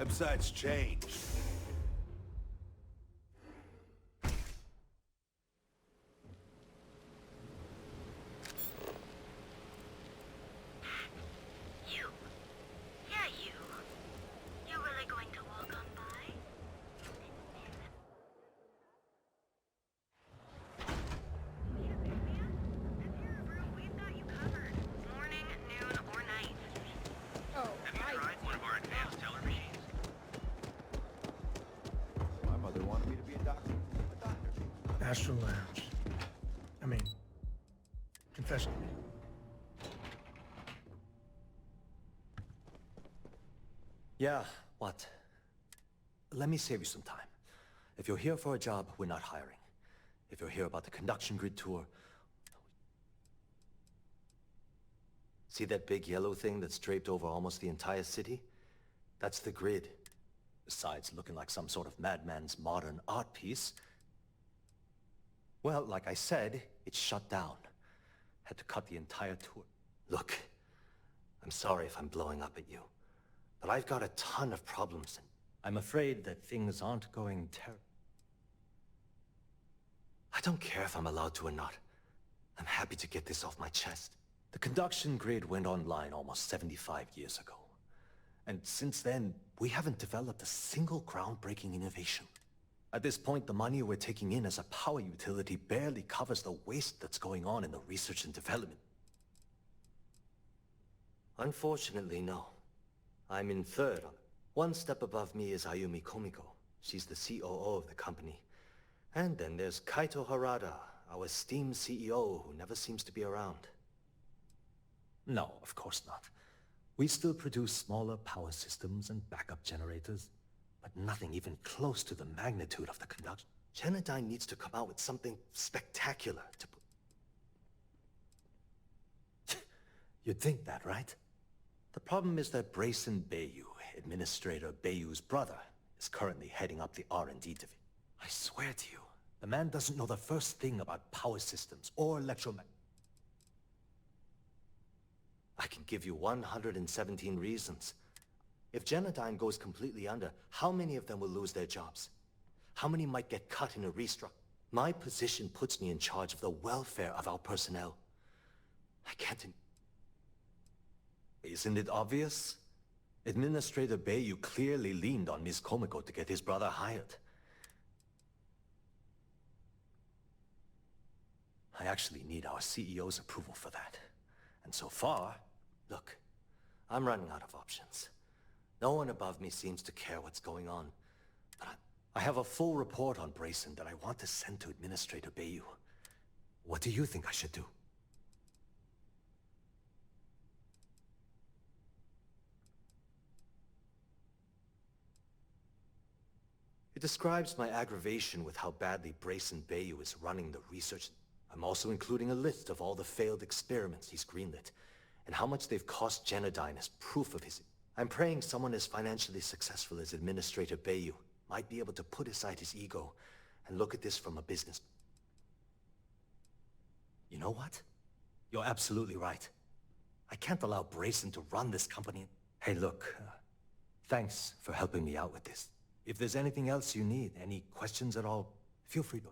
Besides change. You. Yeah, you. You really going to walk on by? We've got you covered. Morning, noon, or night. Oh, Have you tried one of our advanced teller machines? My mother wanted me to be a doctor. A doctor. Astral Lounge. I mean, confession. Yeah, what? Let me save you some time. If you're here for a job, we're not hiring. If you're here about the conduction grid tour... See that big yellow thing that's draped over almost the entire city? That's the grid. Besides looking like some sort of madman's modern art piece... Well, like I said, it's shut down. Had to cut the entire tour. Look, I'm sorry if I'm blowing up at you. But I've got a ton of problems, and I'm afraid that things aren't going I don't care if I'm allowed to or not. I'm happy to get this off my chest. The conduction grid went online almost 75 years ago. And since then, we haven't developed a single groundbreaking innovation. At this point, the money we're taking in as a power utility barely covers the waste that's going on in the research and development. Unfortunately, no. I'm in third. One step above me is Ayumi Komiko. She's the COO of the company. And then there's Kaito Harada, our esteemed CEO who never seems to be around. No, of course not. We still produce smaller power systems and backup generators, but nothing even close to the magnitude of the conduction. Genodyne needs to come out with something spectacular to put... You'd think that, right? The problem is that Brayson Bayu, Administrator Bayu's brother, is currently heading up the R&D division. I swear to you, the man doesn't know the first thing about power systems or electromagnetic. I can give you 117 reasons. If Genodyne goes completely under, how many of them will lose their jobs? How many might get cut in a restructure? My position puts me in charge of the welfare of our personnel. I can't... Isn't it obvious? Administrator Bayu clearly leaned on Ms. Komiko to get his brother hired. I actually need our CEO's approval for that. And so far, look, I'm running out of options. No one above me seems to care what's going on. But I have a full report on Brayson that I want to send to Administrator Bayu. What do you think I should do? It describes my aggravation with how badly Brayson Bayu is running the research. I'm also including a list of all the failed experiments he's greenlit, and how much they've cost Genodyne as proof of his... I'm praying someone as financially successful as Administrator Bayu might be able to put aside his ego and look at this from a business... You know what? You're absolutely right. I can't allow Brayson to run this company. Hey, look, thanks for helping me out with this. If there's anything else you need, any questions at all, feel free to...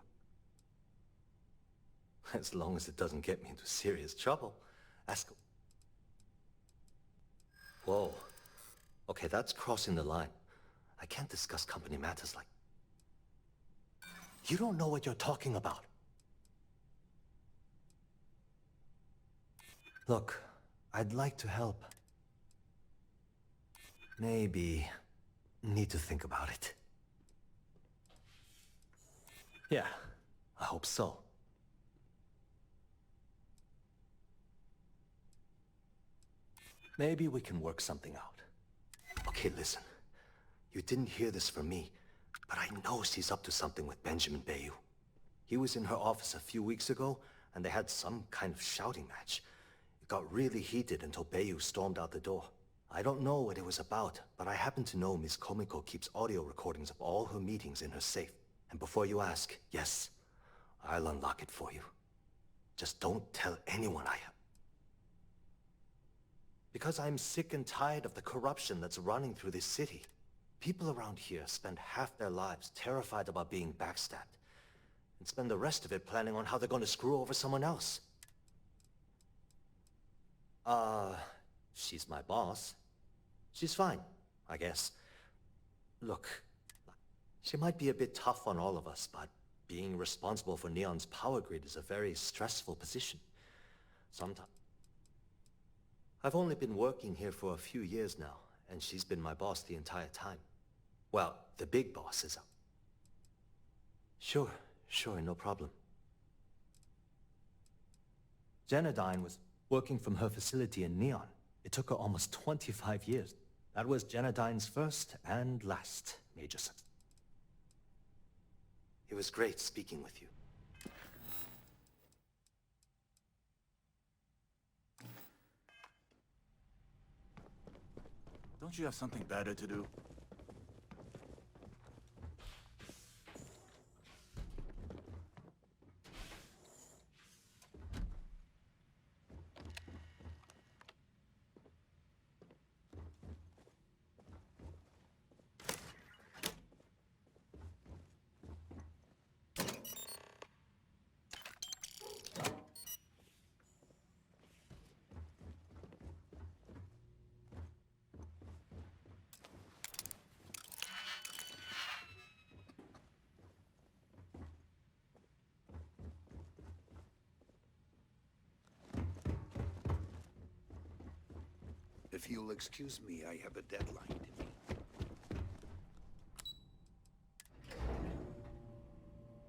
As long as it doesn't get me into serious trouble, ask... Whoa. Okay, that's crossing the line. I can't discuss company matters like... You don't know what you're talking about. Look, I'd like to help. Maybe... need to think about it. Yeah, I hope so. Maybe we can work something out. Okay, listen. You didn't hear this from me, but I know she's up to something with Benjamin Bayu. He was in her office a few weeks ago, and they had some kind of shouting match. It got really heated until Bayu stormed out the door. I don't know what it was about, but I happen to know Ms. Komiko keeps audio recordings of all her meetings in her safe. And before you ask, yes, I'll unlock it for you. Just don't tell anyone I have. Because I'm sick and tired of the corruption that's running through this city. People around here spend half their lives terrified about being backstabbed, and spend the rest of it planning on how they're going to screw over someone else. She's my boss. She's fine, I guess. Look, she might be a bit tough on all of us, but being responsible for Neon's power grid is a very stressful position. Sometimes... I've only been working here for a few years now, and she's been my boss the entire time. Well, the big boss is... Sure, no problem. Jenadine was working from her facility in Neon. It took her almost 25 years. That was Jenadine's first and last major success. It was great speaking with you. Don't you have something better to do? If you'll excuse me, I have a deadline.